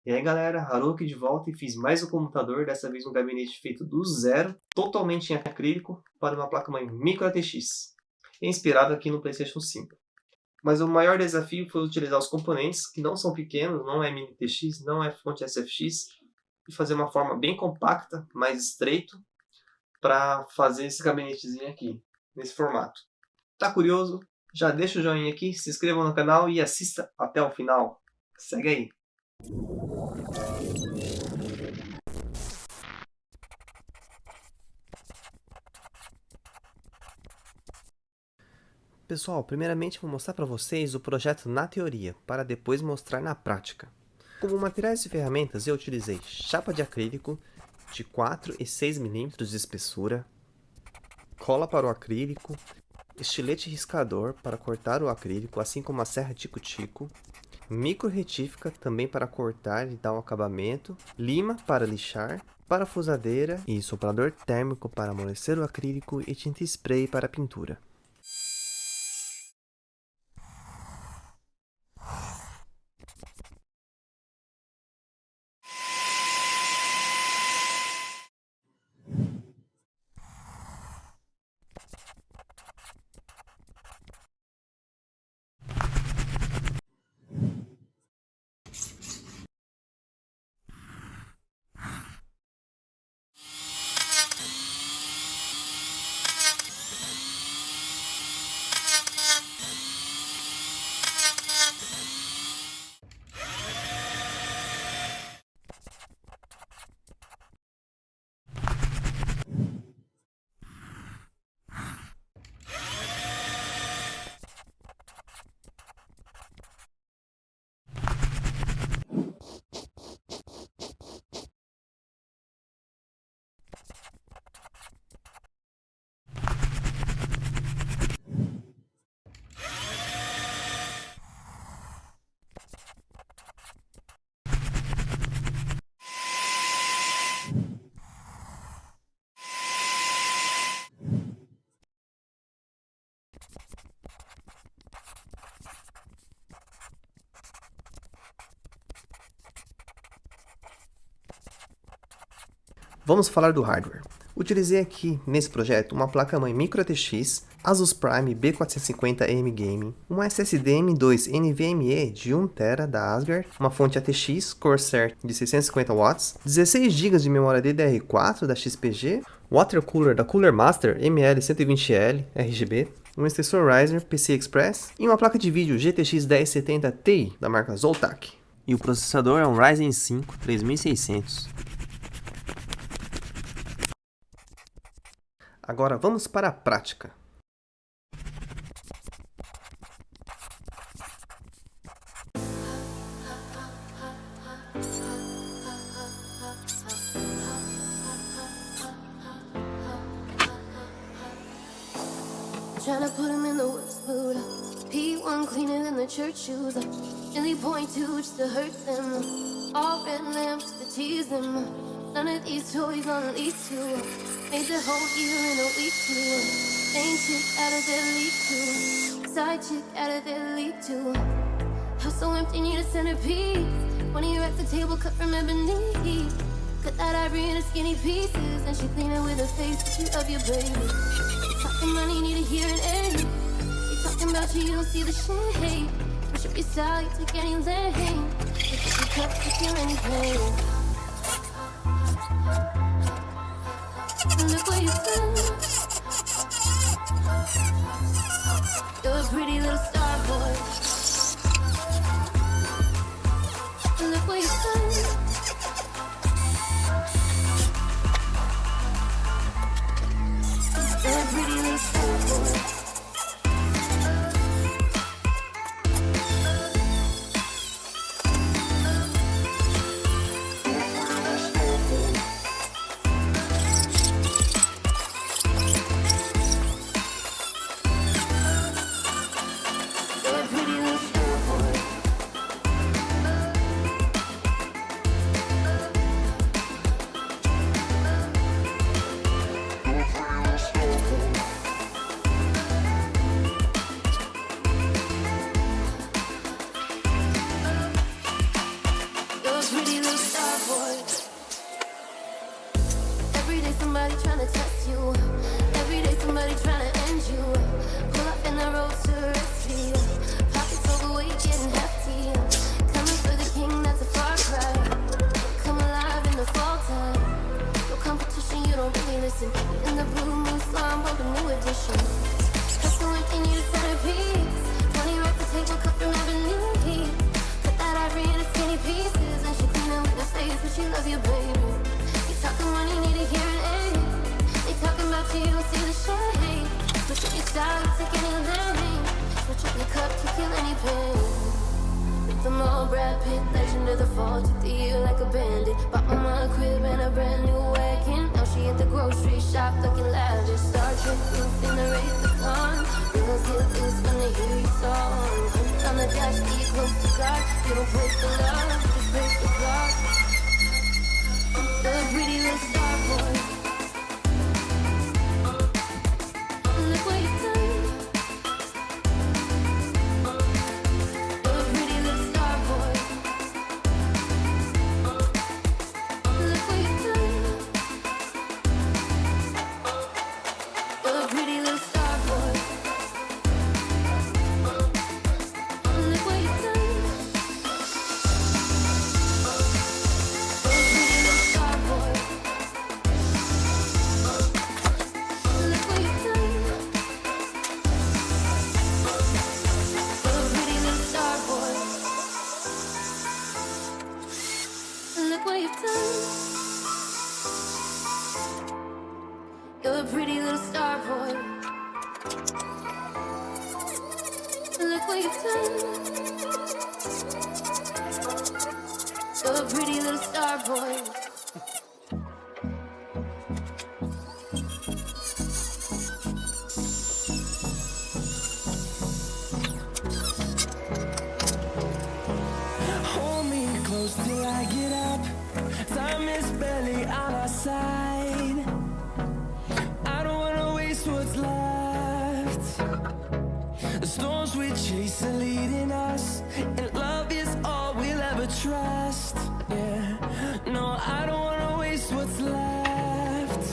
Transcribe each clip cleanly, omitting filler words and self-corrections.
E aí galera, Haruki de volta e fiz mais um computador, dessa vez um gabinete feito do zero, totalmente em acrílico, para uma placa-mãe Micro ATX, inspirado aqui no PlayStation 5. Mas o maior desafio foi utilizar os componentes, que não são pequenos, não é mini TX, não é fonte SFX, e fazer uma forma bem compacta, mais estreito, para fazer esse gabinetezinho aqui, nesse formato. Tá curioso? Já deixa o joinha aqui, se inscreva no canal e assista até o final. Segue aí! Pessoal, primeiramente vou mostrar para vocês o projeto na teoria, para depois mostrar na prática. Como materiais e ferramentas eu utilizei chapa de acrílico de 4 e 6 mm de espessura, cola para o acrílico, estilete riscador para cortar o acrílico, assim como a serra tico-tico, micro retífica também para cortar e dar um acabamento, lima para lixar, parafusadeira e soprador térmico para amolecer o acrílico e tinta spray para pintura. Vamos falar do hardware. Utilizei aqui, nesse projeto, uma placa-mãe Micro ATX, Asus Prime B450M Gaming, uma SSD M2 NVMe de 1TB da Asgard, uma fonte ATX Corsair de 650 watts, 16 GB de memória DDR4 da XPG, water cooler da Cooler Master ML120L RGB, um extensor Riser PCI Express e uma placa de vídeo GTX 1070 Ti da marca Zotac. E o processador é um Ryzen 5 3600. Agora vamos para a prática. Tryna put him in the worst mood. P1 cleaner than the church shoes. Really point to just to hurt them. All red lamps to tease them. None of these toys on lease to. Made the whole year in a week too. Main chick out of their league too. Side chick out of their league too. House so empty, need a centerpiece. One of your at the table cut from ebony. Cut that ivory into skinny pieces. And she clean it with her face, but you love your baby. Talking money, need a hearing aid. They talking about you, you don't see the shade. Push up your side, take any lane. Pick up your cup, to feel any pain. Look what you've done. You're a pretty little star boy. Look what you've done. You're a pretty little star boy. somebody trying to test you. Every day somebody trying to end you. Pull up in the road to rescue. Pockets overweight, getting hefty. Coming for the king, that's a far cry. Come alive in the fall time. No competition, you don't really listen. In the blue moon slum, bump a new edition. Hustle if you need a centerpiece. 20 racks to take one cup from Avenue. Cut that ivory into skinny pieces. And she cleaning with the face, but she loves you, baby. You talking money, need a hearing aid. They talking about you, you don't see the shade. Switch up your style, take any lane. Switch up your cup to kill any pain. With them all Brad Pitt, legend of the fall. Took the year like a bandit. Bought my mom a crib and a brand new wagon. Now she at the grocery shop looking lavish. Star Trek roof in the Wraith the Con. Girls get this when they hear your song. Hunt on the dash, be close to God. You don't break the love, just break the clock. The pretty little star boy. Look what you've done. The pretty little star boy. Look what you've done. The pretty little star boy. Look what you've done. The pretty little star boy. Look what you've done. The pretty little star boy. Look what you've done. You're a pretty little star boy. Look what you've done. You're a pretty little star boy. Hold me close till I get up. Time is barely on our side. I don't wanna waste what's left. The storms we chase are leading us, and love is all we'll ever trust. Yeah, no, I don't wanna waste what's left.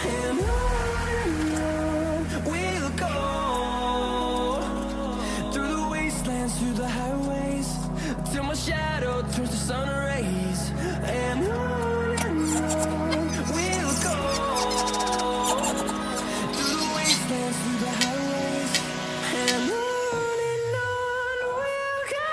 And on we'll go, through the wastelands, through the highways, till my shadow turns to sun rays. And on we'll go, through the wastelands, through the highways, and on we'll go.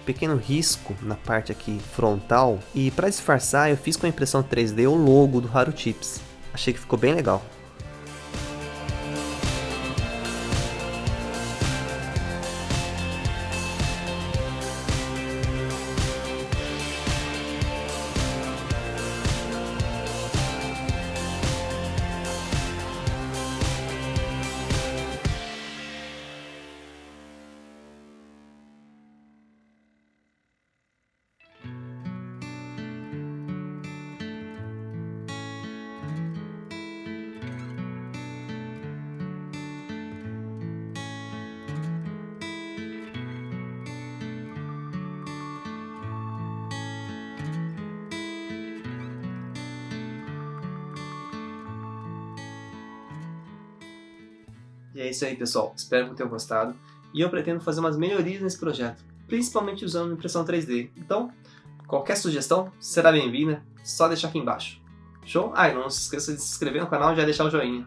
pequeno risco na parte aqui frontal, e para disfarçar eu fiz com a impressão 3D o logo do Haru Chips. Achei que ficou bem legal. E é isso aí, pessoal. Espero que tenham gostado. E eu pretendo fazer umas melhorias nesse projeto, principalmente usando impressão 3D. Então, qualquer sugestão será bem-vinda. Só deixar aqui embaixo. Show? Ah, e não se esqueça de se inscrever no canal e já deixar o joinha.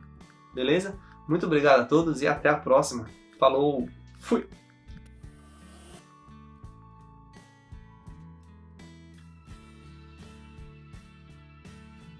Beleza? Muito obrigado a todos e até a próxima. Falou! Fui!